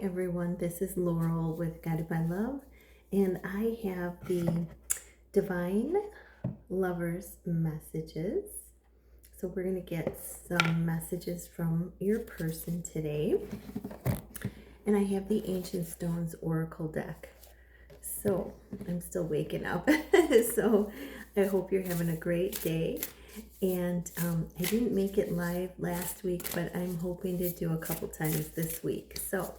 everyone, this is Laurel with Guided by Love, and I have the Divine Lovers messages. So we're going to get some messages from your person today, and I have the Ancient Stones Oracle deck. So I'm still waking up, so I hope you're having a great day. And I didn't make it live last week, but I'm hoping to do a couple times this week. So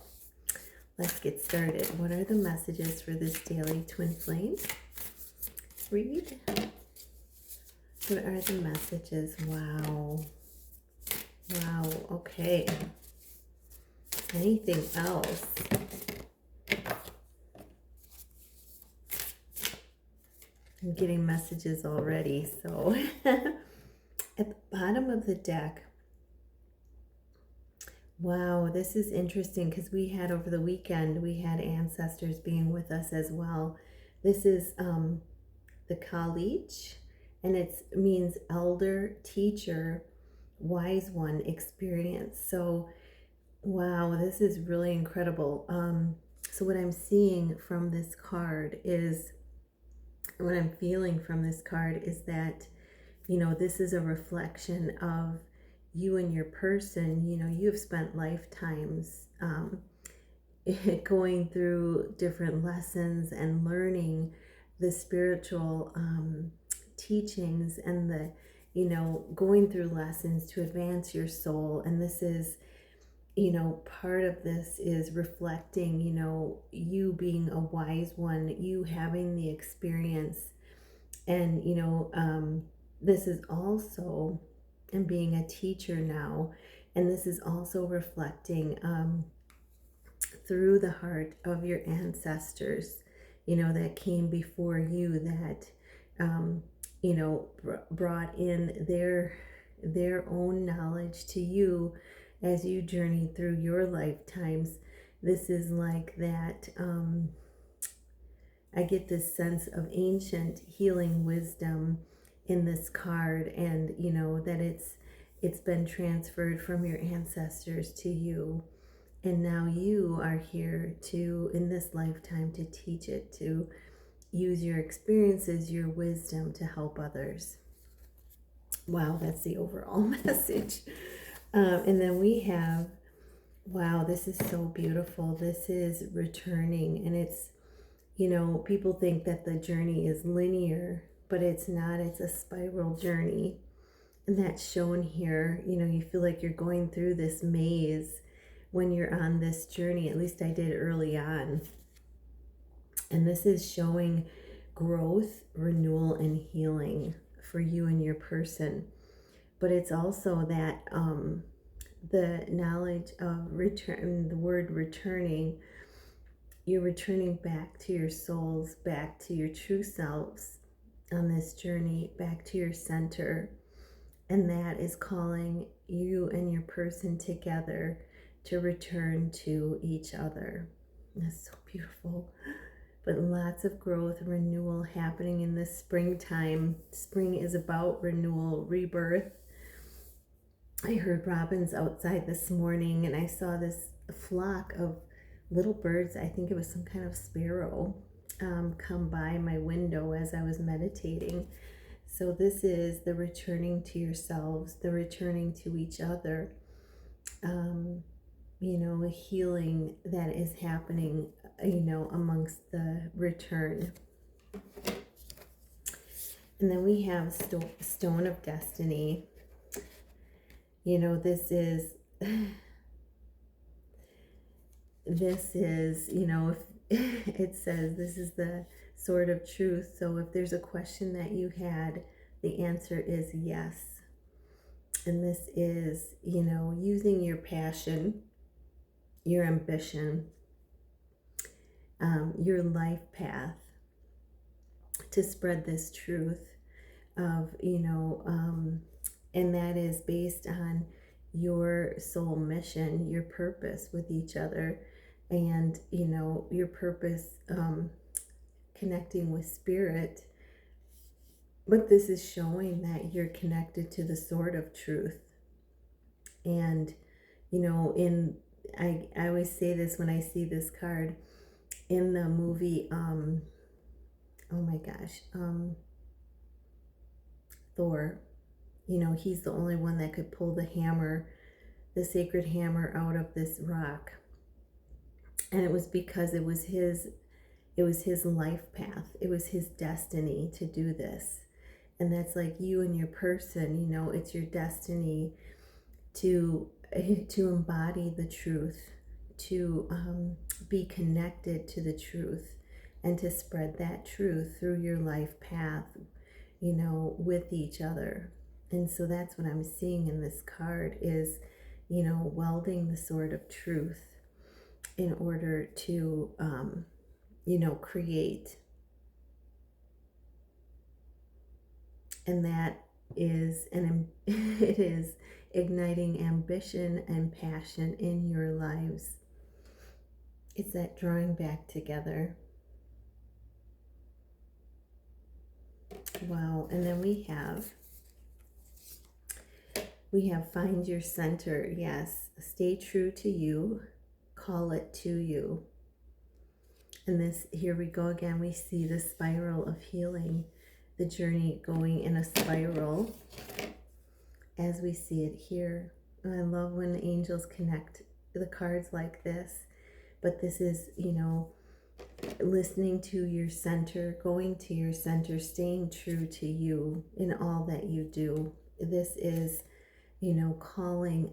let's get started. What are the messages for this daily twin flame read? What are the messages? Wow. Wow. Okay. Anything else? I'm getting messages already. So at the bottom of the deck, wow, this is interesting because we had over the weekend, we had ancestors being with us as well. This is the Kalich, and it means elder, teacher, wise one, experience. So, wow, this is really incredible. So what I'm seeing from this card is, what I'm feeling from this card is that, this is a reflection of you and your person. You've spent lifetimes going through different lessons and learning the spiritual teachings and the, going through lessons to advance your soul. And this is, part of this is reflecting, you being a wise one, you having the experience. And, this is also, and being a teacher now, and this is also reflecting through the heart of your ancestors, that came before you, that, brought in their own knowledge to you as you journey through your lifetimes. This is like that, I get this sense of ancient healing wisdom in this card, and that it's been transferred from your ancestors to you, and now you are here to, in this lifetime, to teach it, to use your experiences, your wisdom to help others. Wow, that's the overall message. And then we have, wow, this is so beautiful. This is returning, and it's, people think that the journey is linear, but it's not. It's a spiral journey. And that's shown here. You feel like you're going through this maze when you're on this journey. At least I did early on. And this is showing growth, renewal, and healing for you and your person. But it's also that the knowledge of return, the word returning, you're returning back to your souls, back to your true selves on this journey, back to your center. And that is calling you and your person together to return to each other. That's so beautiful. But lots of growth, renewal happening in this springtime. Spring is about renewal, rebirth. I heard robins outside this morning, and I saw this flock of little birds. I think it was some kind of sparrow, come by my window as I was meditating. So this is the returning to yourselves, the returning to each other, a healing that is happening, amongst the return. And then we have Stone of Destiny. This is, if it says this is the sword of truth. So if there's a question that you had, the answer is yes. And this is, using your passion, your ambition, your life path to spread this truth of, and that is based on your soul mission, your purpose with each other, and, your purpose connecting with spirit. But this is showing that you're connected to the sword of truth. And, in I always say this when I see this card in the movie, oh my gosh, Thor. You know, he's the only one that could pull the hammer, the sacred hammer, out of this rock. And it was because it was his life path. It was his destiny to do this. And that's like you and your person, you know, it's your destiny to embody the truth, to be connected to the truth, and to spread that truth through your life path, you know, with each other. And so that's what I'm seeing in this card is, you know, welding the sword of truth in order to, you know, create. And that is it is igniting ambition and passion in your lives. It's that drawing back together. Wow. And then we have find your center. Yes, stay true to you, call it to you. And this, here we go again, we see the spiral of healing, the journey going in a spiral as we see it here. And I love when the angels connect the cards like this, but this is, you know, listening to your center, going to your center, staying true to you in all that you do. This is, you know, calling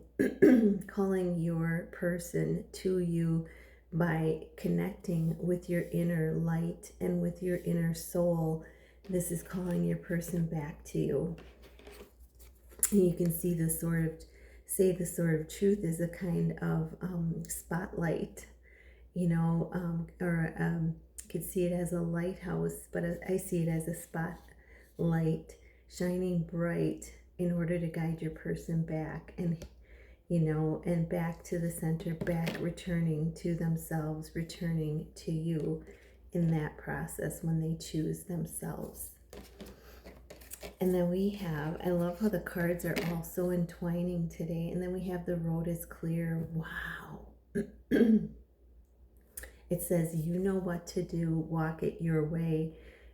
calling your person to you by connecting with your inner light and with your inner soul. This is calling your person back to you. And you can see the sword of truth is a kind of spotlight, you know, or you could see it as a lighthouse, but I see it as a spotlight shining bright in order to guide your person back, and, you know, and back to the center, back, returning to themselves, returning to you in that process when they choose themselves. And then we have, I love how the cards are all so entwining today. And then we have the road is clear. Wow. It says, you know what to do, walk it your way,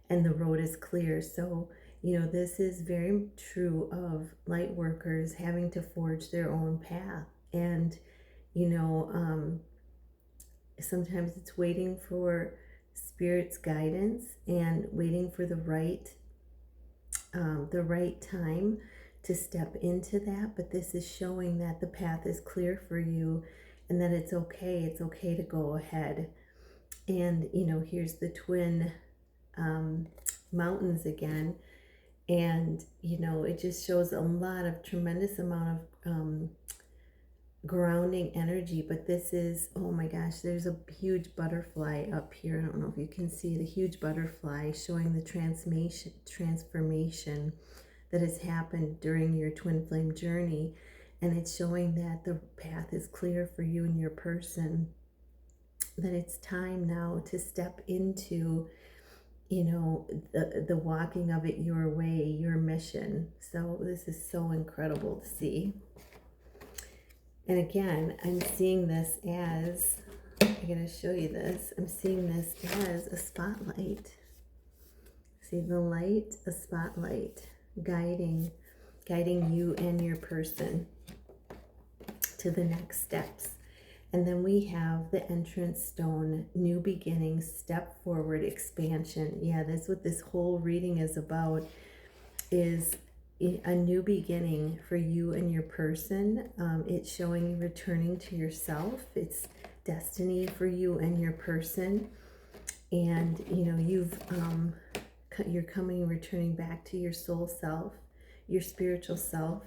and the road is clear. So, you know, this is very true of light workers having to forge their own path. And, you know, sometimes it's waiting for Spirit's guidance and waiting for the right time to step into that. But this is showing that the path is clear for you and that it's okay to go ahead. And, you know, here's the twin mountains again. And, you know, it just shows a lot of tremendous amount of grounding energy. But this is, oh my gosh, there's a huge butterfly up here. I don't know if you can see the huge butterfly showing the transformation that has happened during your twin flame journey. And it's showing that the path is clear for you and your person, that it's time now to step into, you know, the walking of it your way, your mission. So this is so incredible to see. And again, I'm seeing this as, I'm going to show you this, I'm seeing this as a spotlight. See the light, a spotlight, guiding you and your person to the next steps. And then we have the entrance stone, new beginnings, step forward, expansion. Yeah, that's what this whole reading is about, is a new beginning for you and your person. It's showing you returning to yourself. It's destiny for you and your person. And, you know, you're returning back to your soul self, your spiritual self.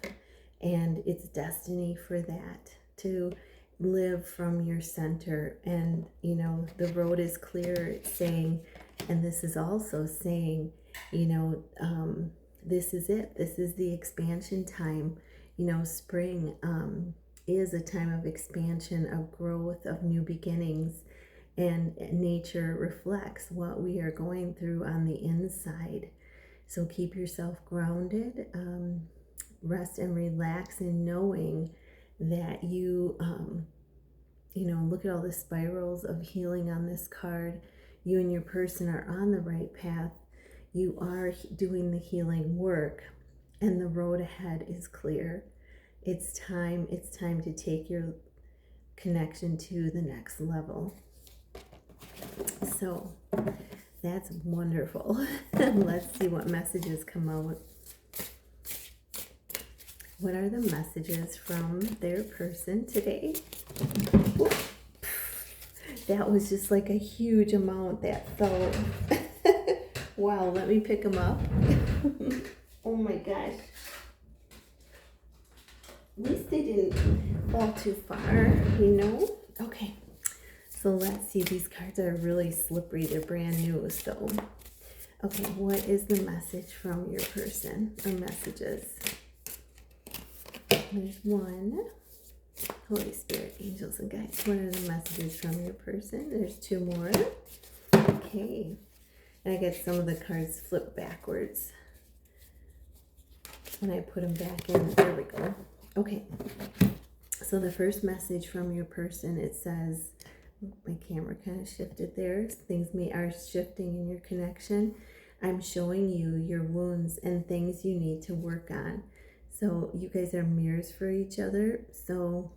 And it's destiny for that, to live from your center. And, you know, the road is clear. It's saying, and this is also saying, you know, this is it. This is the expansion time. You know, spring is a time of expansion, of growth, of new beginnings. And nature reflects what we are going through on the inside. So keep yourself grounded, rest and relax in knowing that you look at all the spirals of healing on this card. You and your person are on the right path. You are doing the healing work, and the road ahead is clear. It's time to take your connection to the next level. So that's wonderful. Let's see what messages come out. What are the messages from their person today? Ooh. That was just like a huge amount that fell. Wow, let me pick them up. Oh my gosh. At least they didn't fall too far, Okay, so let's see. These cards are really slippery. They're brand new, so. Okay, what is the message from your person, or messages? There's one. Holy Spirit, angels and guides. What are the messages from your person? There's two more. Okay. And I got some of the cards flipped backwards. And I put them back in. There we go. Okay. So the first message from your person, it says, my camera kind of shifted there. Things are shifting in your connection. I'm showing you your wounds and things you need to work on. So you guys are mirrors for each other. So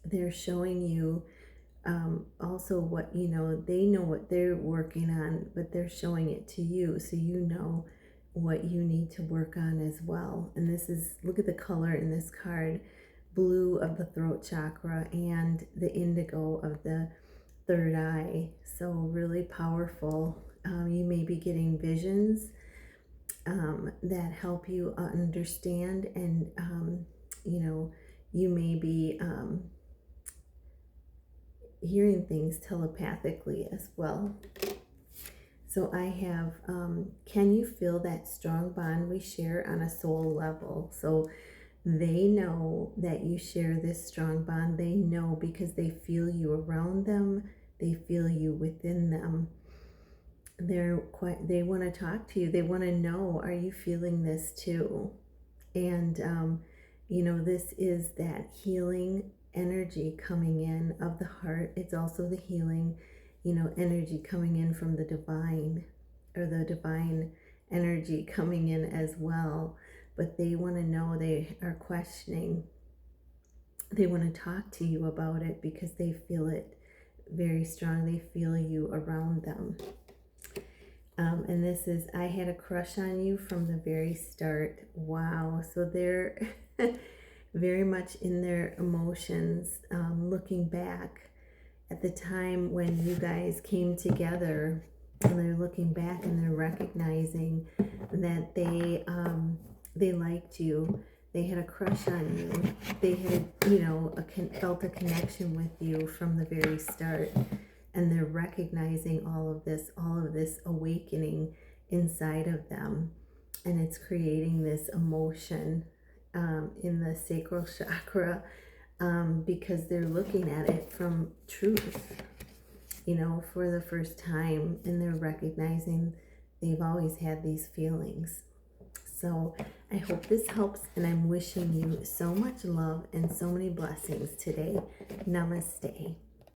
they're showing you also what, they know what they're working on, but they're showing it to you. So you know what you need to work on as well. And this is, look at the color in this card, blue of the throat chakra and the indigo of the third eye. So really powerful. You may be getting visions that help you understand, and you may be hearing things telepathically as well. So I have, can you feel that strong bond we share on a soul level? So they know that you share this strong bond. They know because they feel you around them. They feel you within them. They want to talk to you. They want to know, are you feeling this too? And, this is that healing energy coming in of the heart. It's also the healing, energy coming in from the divine, or the divine energy coming in as well. But they want to know, they are questioning. They want to talk to you about it because they feel it very strong. They feel you around them. And this is, I had a crush on you from the very start. Wow. So they're very much in their emotions, looking back at the time when you guys came together, and they're looking back and they're recognizing that they liked you. They had a crush on you. They had, felt a connection with you from the very start. And they're recognizing all of this awakening inside of them. And it's creating this emotion in the sacral chakra because they're looking at it from truth, for the first time. And they're recognizing they've always had these feelings. So I hope this helps, and I'm wishing you so much love and so many blessings today. Namaste.